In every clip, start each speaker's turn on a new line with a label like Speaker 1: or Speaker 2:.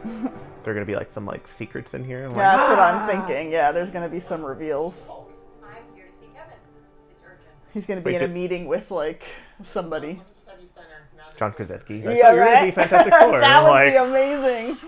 Speaker 1: There are gonna be like some like secrets in here.
Speaker 2: Yeah, that's what I'm thinking. Yeah, there's gonna be some reveals.
Speaker 3: I'm here to see Kevin. It's urgent.
Speaker 2: He's gonna be in a meeting with like somebody.
Speaker 1: John Krasinski.
Speaker 2: Yeah,
Speaker 1: Like, oh, you're
Speaker 2: right.
Speaker 1: gonna be Fantastic Four.
Speaker 2: That would
Speaker 1: like,
Speaker 2: be amazing.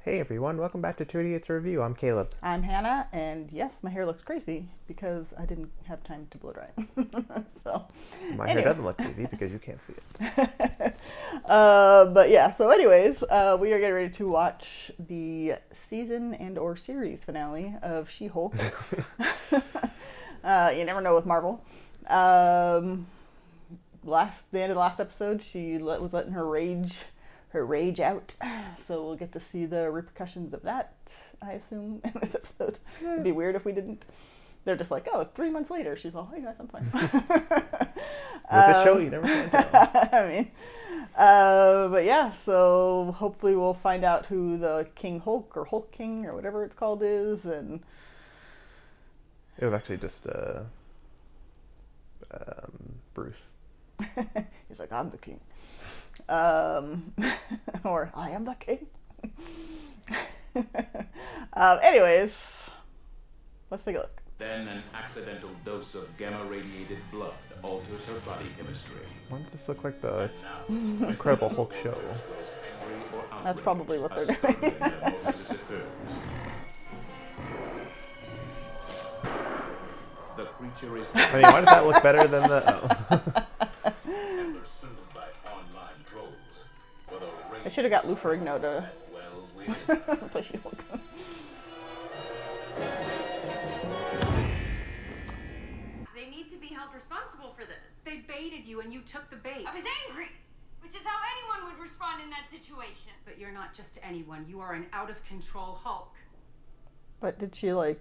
Speaker 1: Hey everyone, welcome back to 2 Idiots Review. I'm Caleb.
Speaker 2: I'm Hannah, and yes, my hair looks crazy because I didn't have time to blow dry it. So,
Speaker 1: My hair doesn't look crazy because you can't see it.
Speaker 2: But yeah, so anyways, we are getting ready to watch the season and or series finale of She-Hulk. You never know with Marvel. The end of the last episode, she was letting her rage out. So we'll get to see the repercussions of that, I assume, in this episode. It'd be weird if we didn't. They're just like, oh, 3 months later. She's all, hey guys, I'm fine.
Speaker 1: With this show, you never can tell.
Speaker 2: I mean, but yeah, so hopefully we'll find out who the King Hulk or Hulk King or whatever it's called is. And
Speaker 1: It was actually just Bruce.
Speaker 2: he's like, I'm the king. Or I am the king. Anyways, let's take a look.
Speaker 4: Then an accidental dose of gamma-radiated blood alters her body chemistry.
Speaker 1: Why does this look like the Incredible Hulk show?
Speaker 2: That's probably what they're doing.
Speaker 4: The creature is
Speaker 1: I mean, why does that look better than the... Oh.
Speaker 2: I should have got Lou Ferrigno to play She-Hulk.
Speaker 3: They need to be held responsible for this.
Speaker 5: They baited you and you took the bait.
Speaker 3: I was angry, which is how anyone would respond in that situation.
Speaker 5: But you're not just anyone. You are an out-of-control Hulk.
Speaker 2: But did she like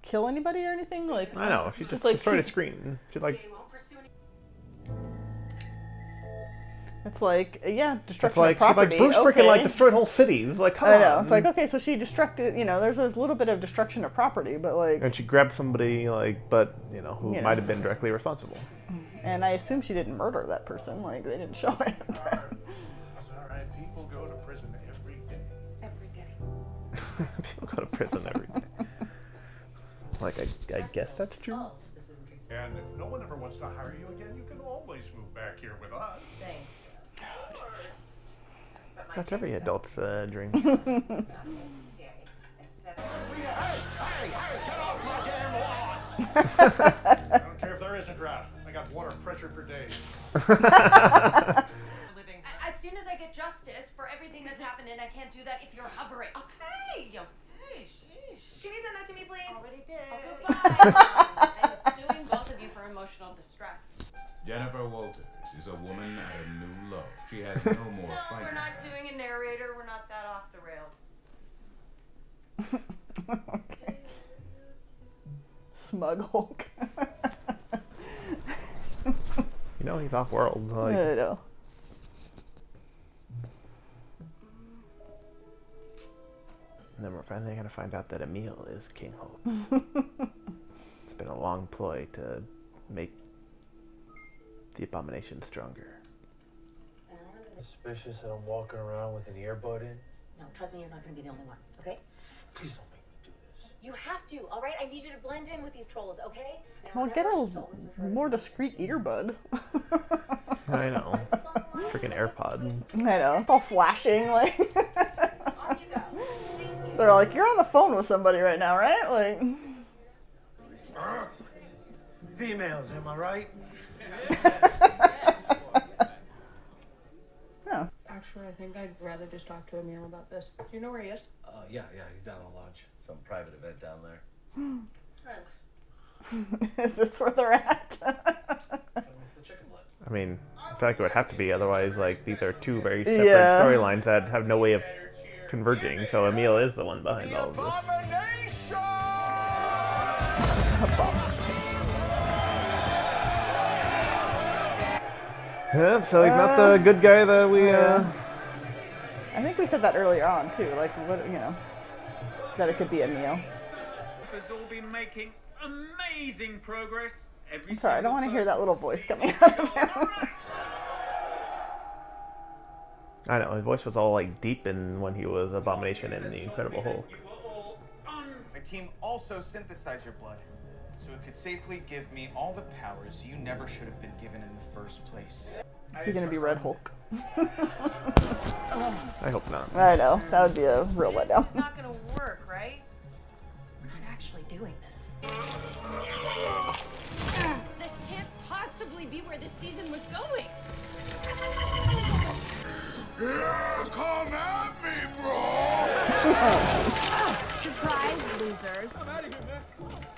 Speaker 2: kill anybody or anything? Like
Speaker 1: I know, she just
Speaker 2: like
Speaker 1: destroyed a screen. She like...
Speaker 3: They won't pursue any.
Speaker 2: It's like, yeah,
Speaker 1: It's
Speaker 2: destruction
Speaker 1: like,
Speaker 2: of property.
Speaker 1: Bruce
Speaker 2: okay.
Speaker 1: freaking like destroyed whole cities. Like, come
Speaker 2: I know.
Speaker 1: on.
Speaker 2: It's like, okay, so she destructed, there's a little bit of destruction of property, but like...
Speaker 1: And she grabbed somebody, like, but, who
Speaker 2: You know.
Speaker 1: might have been directly responsible.
Speaker 2: And I assume she didn't murder that person. Like, they didn't show it.
Speaker 6: It's all right. People go to prison every day.
Speaker 5: Every day.
Speaker 1: People go to prison every day. Like, I guess that's true.
Speaker 6: And if no one ever wants to hire you again, you can always move back here with us.
Speaker 1: That's every adult's dream.
Speaker 6: Hey, get off my damn lawn! I don't care if there is a drought. I got water pressure for days.
Speaker 3: As soon as I get justice for everything that's happened, and I can't do that if you're hovering.
Speaker 5: Okay, sheesh.
Speaker 3: Can you send that to me, please?
Speaker 5: Already did.
Speaker 3: Oh, goodbye. I'm suing both of you for emotional distress.
Speaker 4: Jennifer Walters is a woman at a new low. She has no more
Speaker 3: No,
Speaker 4: fighting.
Speaker 3: we're not doing a narrator. We're not that off the rails.
Speaker 2: Okay. Smug Hulk.
Speaker 1: He's off-world. Like,
Speaker 2: I know.
Speaker 1: and then we're finally gonna find out that Emil is King Hulk. It's been a long ploy to make the Abomination stronger.
Speaker 7: Suspicious that I'm walking around with an earbud in?
Speaker 8: No, trust me, you're not going to be the only one, okay?
Speaker 7: Please don't make me do this.
Speaker 8: You have to, all right? I need you to blend in with these trolls, okay?
Speaker 2: Well, get a more discreet earbud.
Speaker 1: I know. Freaking AirPod.
Speaker 2: I know. It's all flashing. Like
Speaker 3: Off you go.
Speaker 2: they're like, you're on the phone with somebody right now, right? Like.
Speaker 6: Females, am I right?
Speaker 2: Oh.
Speaker 9: Actually, I think I'd rather just talk to Emil about this. Do you know where he is?
Speaker 7: Yeah, he's down on lodge. Some private event down there.
Speaker 2: Is this where they're at?
Speaker 7: It's the chicken blood.
Speaker 1: I mean, I feel like it would have to be, otherwise, like, these are two very separate
Speaker 2: Yeah.
Speaker 1: storylines that have no way of converging, so Emil is the one behind all of this. Yep, so he's not the good guy that we,
Speaker 2: I think we said that earlier on, too. Like, what, that it could be Emil.
Speaker 10: Has all been making amazing progress.
Speaker 2: I'm sorry, I don't want to hear that little voice coming out of him.
Speaker 1: I know, his voice was all like deep in when he was Abomination in the Incredible Hulk.
Speaker 11: My team also synthesized your blood, so it could safely give me all the powers you never should have been given in the first place.
Speaker 2: Is he gonna be Red Hulk?
Speaker 1: I hope not.
Speaker 2: I know, that would be a real letdown.
Speaker 3: It's not gonna work, right? We're not actually doing this. This can't possibly be where this season was going.
Speaker 6: Come at me, bro!
Speaker 3: Surprise, losers. I'm out of here, man.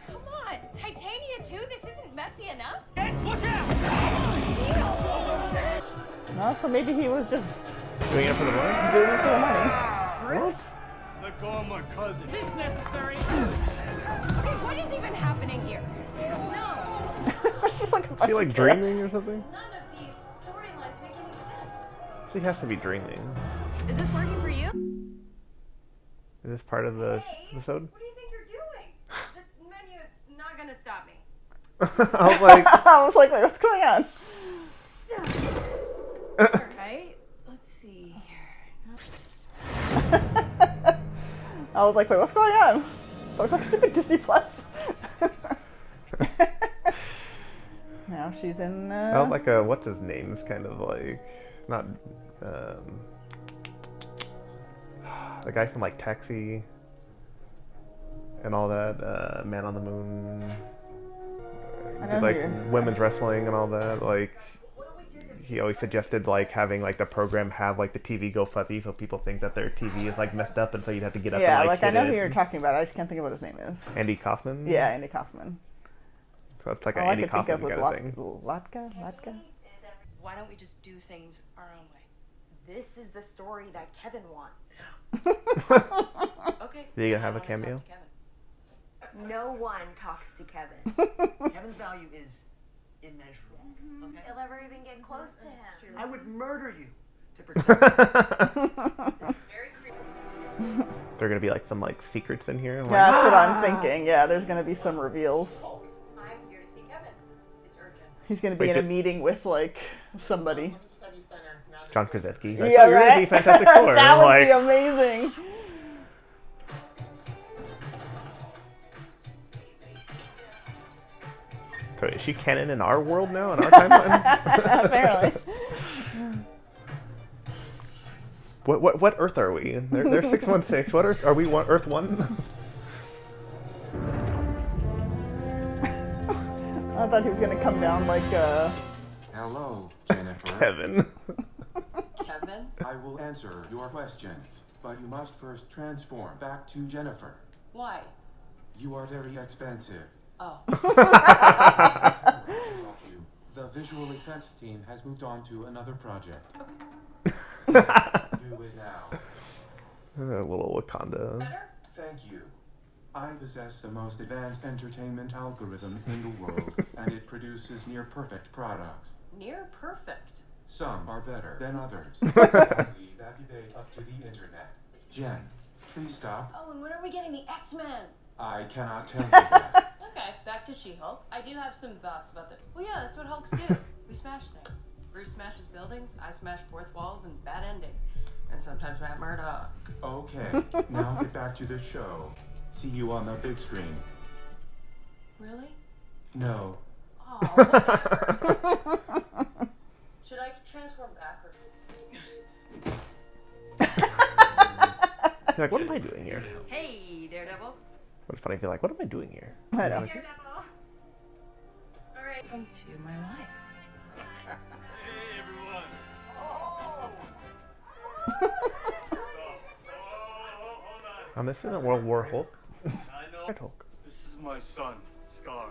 Speaker 3: Come on, Titania too? This isn't messy enough?
Speaker 10: Watch out!
Speaker 2: No, so maybe he was just
Speaker 1: Doing it for the money?
Speaker 2: doing it for the money.
Speaker 3: Bruce?
Speaker 6: Let go of my cousin.
Speaker 10: Is this necessary?
Speaker 3: Okay, what is even happening here? No.
Speaker 2: Just like a
Speaker 1: Is
Speaker 2: bunch
Speaker 1: he like
Speaker 2: of
Speaker 1: dreaming or something?
Speaker 3: None of these storylines make any sense.
Speaker 1: She has to be dreaming.
Speaker 3: Is this working for you?
Speaker 1: Is this part of the episode?
Speaker 3: What do you think you're doing? The menu is not gonna stop me.
Speaker 1: I was like,
Speaker 2: I was like, wait, what's going on?
Speaker 3: Alright, let's see here.
Speaker 2: I was like, wait, what's going on? So it's like stupid Disney Plus. Now she's in.
Speaker 1: that was like a what's his name? It's kind of like not the guy from like Taxi and all that. Man on the Moon. Did like women's wrestling and all that. Like he always suggested like having like the program have like the TV go fuzzy so people think that their TV is like messed up and so you'd have to get up
Speaker 2: Yeah,
Speaker 1: and
Speaker 2: like I
Speaker 1: hit
Speaker 2: know
Speaker 1: it.
Speaker 2: who you're talking about. I just can't think of what his name is.
Speaker 1: Andy Kaufman.
Speaker 2: Yeah, Andy Kaufman.
Speaker 1: So it's like
Speaker 2: All
Speaker 1: an
Speaker 2: I
Speaker 1: Andy
Speaker 2: could think of
Speaker 1: Kaufman
Speaker 2: was
Speaker 1: kind of thing.
Speaker 2: Latka.
Speaker 3: Why don't we just do things our own way?
Speaker 8: This is the story that Kevin wants.
Speaker 3: Okay.
Speaker 1: Are you gonna have a cameo?
Speaker 8: No one talks to Kevin.
Speaker 12: Kevin's value is immeasurable. Okay?
Speaker 8: You'll never even get close to him.
Speaker 12: I would murder you to protect
Speaker 1: There are gonna be like some like secrets in here. Like,
Speaker 2: Yeah, that's what I'm thinking. Yeah, there's gonna be some reveals.
Speaker 3: I'm here to see Kevin. It's urgent.
Speaker 2: He's gonna be
Speaker 1: Wait,
Speaker 2: in a
Speaker 1: did-
Speaker 2: meeting with like somebody.
Speaker 1: John Krasinski.
Speaker 2: Yeah,
Speaker 1: You're gonna
Speaker 2: right.
Speaker 1: be Fantastic Four.
Speaker 2: That would
Speaker 1: like,
Speaker 2: be amazing.
Speaker 1: so is she canon in our world now, in our timeline?
Speaker 2: Apparently.
Speaker 1: What Earth are we? They're 616. What Earth are we? Earth 1?
Speaker 2: I thought he was gonna come down like
Speaker 13: Hello, Jennifer.
Speaker 1: Kevin.
Speaker 5: Kevin?
Speaker 13: I will answer your questions, but you must first transform back to Jennifer.
Speaker 5: Why?
Speaker 13: You are very expensive.
Speaker 5: Oh.
Speaker 13: The visual effects team has moved on to another project. Do it now.
Speaker 1: A little Wakanda.
Speaker 13: Thank you. I possess the most advanced entertainment algorithm in the world, and it produces near perfect products.
Speaker 5: Near perfect.
Speaker 13: Some are better than others. Leave that debate up to the internet. Jen, please stop.
Speaker 3: Oh, and when are we getting the X-Men?
Speaker 13: I cannot tell you that.
Speaker 5: Okay, back to She-Hulk. I do have some thoughts about that. Well, yeah, that's what Hulks do. We smash things. Bruce smashes buildings, I smash fourth walls and bad endings. And sometimes Matt Murdock.
Speaker 13: Okay, now get back to the show. See you on the big screen.
Speaker 5: Really?
Speaker 13: No.
Speaker 5: Oh, whatever. Should I transform back or...
Speaker 1: You're like, what am I doing here?
Speaker 5: Hey, Daredevil.
Speaker 1: What's funny if you're like, what am I doing here?
Speaker 2: I know.
Speaker 3: Daredevil. All right.
Speaker 5: Welcome to my life.
Speaker 6: Hey, everyone.
Speaker 1: I'm missing a World War Hulk.
Speaker 6: I know.
Speaker 1: Red Hulk.
Speaker 6: This is my son, Scar.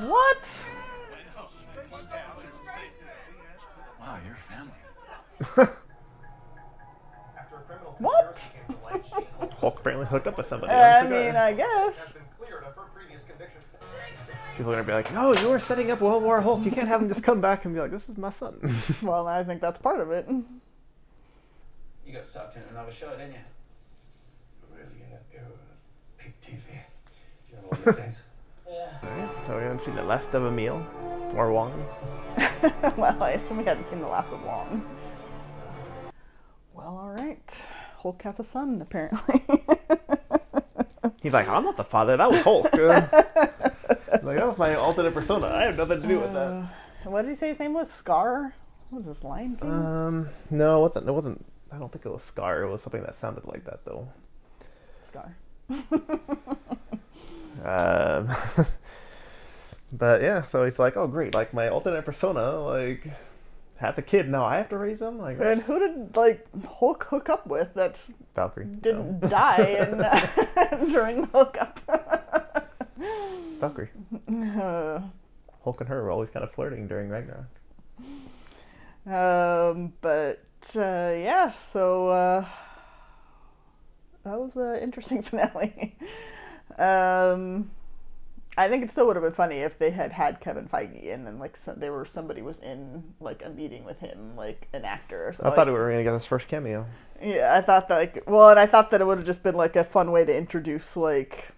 Speaker 2: What?
Speaker 4: Wow, you're family.
Speaker 2: What?
Speaker 1: Hulk apparently hooked up with somebody.
Speaker 2: I mean, I guess.
Speaker 1: People are gonna be like, no, you were setting up World War Hulk. You can't have him just come back and be like, this is my son.
Speaker 2: Well, I think that's part of it.
Speaker 7: You got sucked into another show, didn't you?
Speaker 6: Really in an era of big TV. You know all the things.
Speaker 7: Yeah.
Speaker 1: Alright, so we haven't seen the last of Emil or Wong.
Speaker 2: Well, I assume we hadn't seen the last of Wong. Hulk has a son, apparently.
Speaker 1: He's like, I'm not the father. That was Hulk. Like, that was my alternate persona. I have nothing to do with that.
Speaker 2: What did he say his name was? Scar? What was his Lion King?
Speaker 1: No, it wasn't. I don't think it was Scar. It was something that sounded like that, though.
Speaker 2: Scar.
Speaker 1: But yeah, so he's like, oh great, like my alternate persona, like has a kid now. I have to raise him. Like,
Speaker 2: and who did like Hulk hook up with? That's
Speaker 1: Valkyrie
Speaker 2: didn't die during the hookup.
Speaker 1: Valkyrie. Hulk and her were always kind of flirting during Ragnarok.
Speaker 2: But yeah, so that was an interesting finale. I think it still would have been funny if they had Kevin Feige in and like somebody was in like a meeting with him, like an actor or something.
Speaker 1: I thought we were gonna get his first cameo.
Speaker 2: Yeah, I thought that and I thought that it would have just been like a fun way to introduce like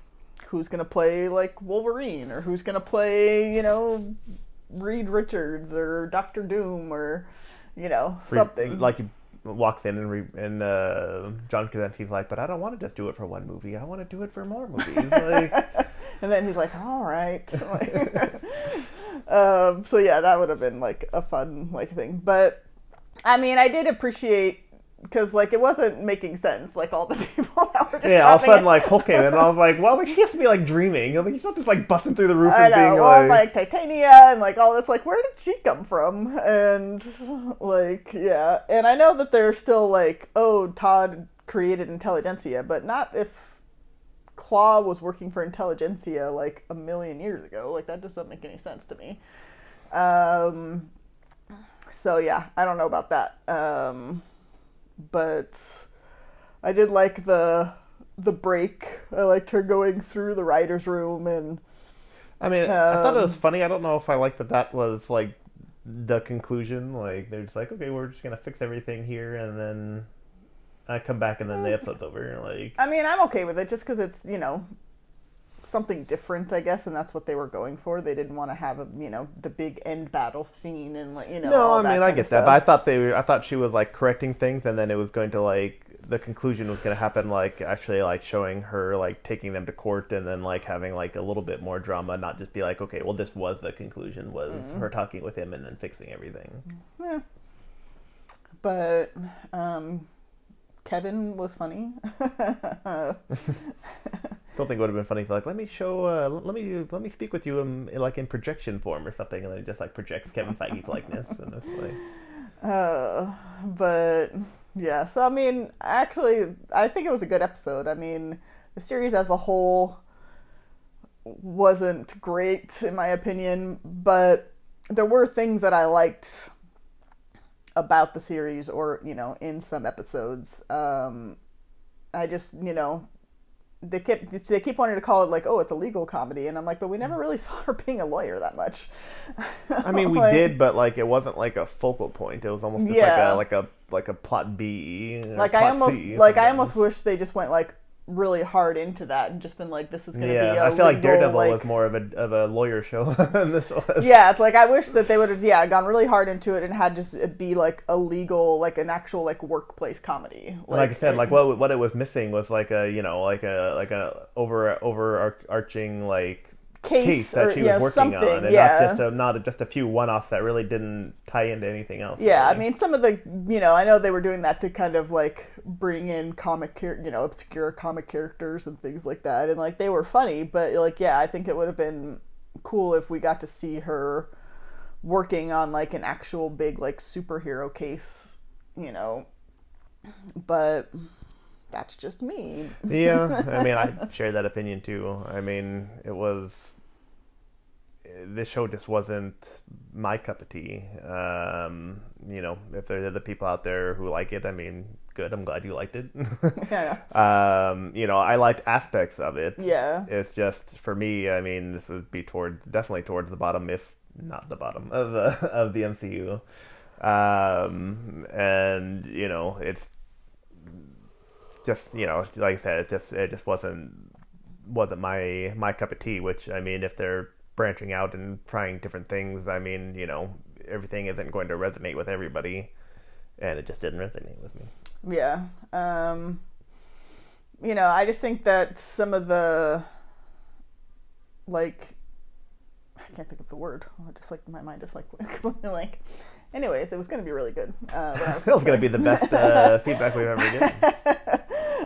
Speaker 2: who's gonna play like Wolverine or who's gonna play, you know, Reed Richards or Doctor Doom or, you know, something.
Speaker 1: Like he walks in and John Krasinski's like, but I don't want to just do it for one movie. I want to do it for more movies. Like,
Speaker 2: and then he's like, all right. So yeah, that would have been like a fun like thing. But I mean, I did appreciate because like it wasn't making sense. Like all the people that were just
Speaker 1: all of a sudden like Hulk came in and I was like, well, like, she has to be like dreaming. Like he's not just like busting through the roof and being
Speaker 2: like Titania and like all this. Like where did she come from? And like yeah, and I know that they're still like, oh, Todd created Intelligentsia, but not if Claw was working for Intelligentsia like a million years ago. Like that doesn't make any sense to me. So yeah, I don't know about that. But I did like the break. I liked her going through the writer's room and
Speaker 1: I mean, I thought it was funny. I don't know if I liked that was like the conclusion. Like they're just like, okay, we're just gonna fix everything here and then I come back and then the episode's over. Like,
Speaker 2: I mean, I'm okay with it just because it's, you know, something different, I guess, and that's what they were going for. They didn't want to have the big end battle scene and like, you know.
Speaker 1: No,
Speaker 2: all
Speaker 1: I mean,
Speaker 2: that
Speaker 1: I get that, but I thought she was like correcting things, and then it was going to like the conclusion was going to happen like actually like showing her like taking them to court and then like having like a little bit more drama, not just be like, okay, well this was the conclusion, was her talking with him and then fixing everything.
Speaker 2: Yeah. But Kevin was funny.
Speaker 1: Don't think it would have been funny if like let me speak with you in like in projection form or something, and then it just like projects Kevin Feige's likeness and it's like.
Speaker 2: But yeah, so I mean, actually, I think it was a good episode. I mean, the series as a whole wasn't great in my opinion, but there were things that I liked about the series, or you know, in some episodes. I just, you know, they keep wanting to call it like, oh, it's a legal comedy, and I'm like, but we never really saw her being a lawyer that much.
Speaker 1: I mean, we did, but like it wasn't like a focal point. It was almost just like a plot B.
Speaker 2: Like I almost wish they just went like really hard into that and just been like, this is going to be a
Speaker 1: I feel like Daredevil
Speaker 2: like,
Speaker 1: was more of a lawyer show than this was.
Speaker 2: Yeah, it's like I wish that they would have gone really hard into it and had just it be like a legal, like an actual like workplace comedy.
Speaker 1: Like I said, like what it was missing was like a, you know, like a overarching like case that she was working on, and not just a few one-offs that really didn't tie into anything else.
Speaker 2: Yeah,
Speaker 1: really.
Speaker 2: I mean, some of the, you know, I know they were doing that to kind of like bring in obscure comic characters and things like that, and like they were funny, but like yeah, I think it would have been cool if we got to see her working on like an actual big like superhero case, you know, but that's just me.
Speaker 1: Yeah, I mean, I share that opinion too. I mean, this show just wasn't my cup of tea. You know, if there are other people out there who like it, I mean, good. I'm glad you liked it.
Speaker 2: Yeah.
Speaker 1: You know, I liked aspects of it.
Speaker 2: Yeah.
Speaker 1: It's just for me. I mean, this would be definitely towards the bottom, if not the bottom of the MCU. And you know, it's just, you know, like I said, it just wasn't my cup of tea. Which, I mean, if they're branching out and trying different things, I mean, you know, everything isn't going to resonate with everybody, and it just didn't resonate with me.
Speaker 2: Yeah. You know, I just think that some of the, like, I can't think of the word. Just like my mind is like completely blank. Anyways, it was going to be really good.
Speaker 1: It was going to be the best feedback we've ever given.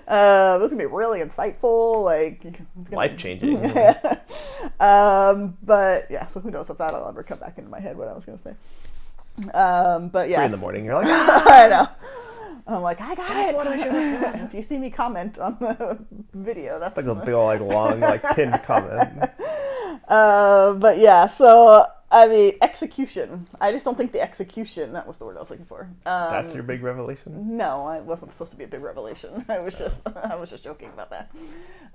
Speaker 2: It was going to be really insightful, like
Speaker 1: life-changing.
Speaker 2: But yeah, so who knows if that'll ever come back into my head what I was going to say. But yeah.
Speaker 1: 3 in the morning, you're like,
Speaker 2: I know. I'm like, I got it. What I should have said. If you see me comment on the video, that's
Speaker 1: like a big old, like long, like pinned comment.
Speaker 2: But yeah, so I mean, execution. I just don't think the execution. That was the word I was looking for.
Speaker 1: That's your big revelation?
Speaker 2: No, it wasn't supposed to be a big revelation. I was just joking about that.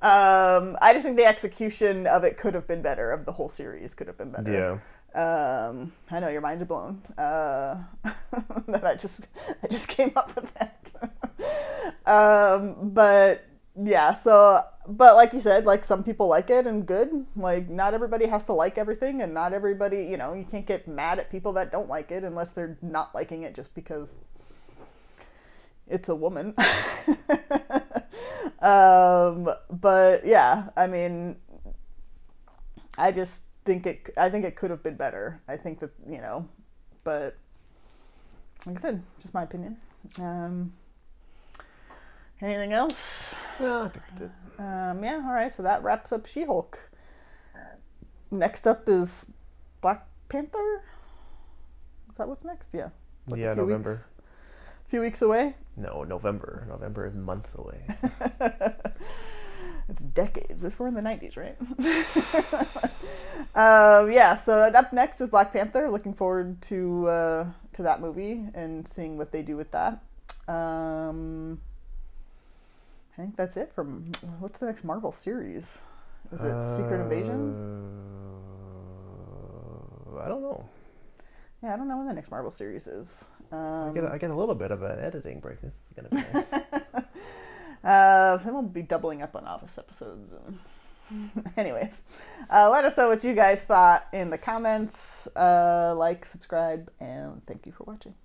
Speaker 2: I just think the execution of it could have been better. Of the whole series, could have been better.
Speaker 1: Yeah.
Speaker 2: I know your minds are blown. That I just came up with that. But yeah, so but like you said, like some people like it and good. Like not everybody has to like everything, and not everybody, you know, you can't get mad at people that don't like it unless they're not liking it just because it's a woman. But yeah, I mean, I think it could have been better. I think that, you know, but like I said, just my opinion. Anything else?
Speaker 1: No, I think I did.
Speaker 2: Yeah, all right, so that wraps up She-Hulk. Next up is Black Panther? Is that what's next? Yeah.
Speaker 1: Like yeah, November.
Speaker 2: A few weeks away?
Speaker 1: No, November. November is months away.
Speaker 2: It's decades. We're in the 90s, right? Yeah, so up next is Black Panther. Looking forward to that movie and seeing what they do with that. I think that's it from... What's the next Marvel series? Is it Secret Invasion?
Speaker 1: I don't know.
Speaker 2: Yeah, I don't know when the next Marvel series is.
Speaker 1: I get a little bit of an editing break. This is going to be
Speaker 2: nice. Then we'll be doubling up on Office episodes. And anyways, let us know what you guys thought in the comments. Like, subscribe, and thank you for watching.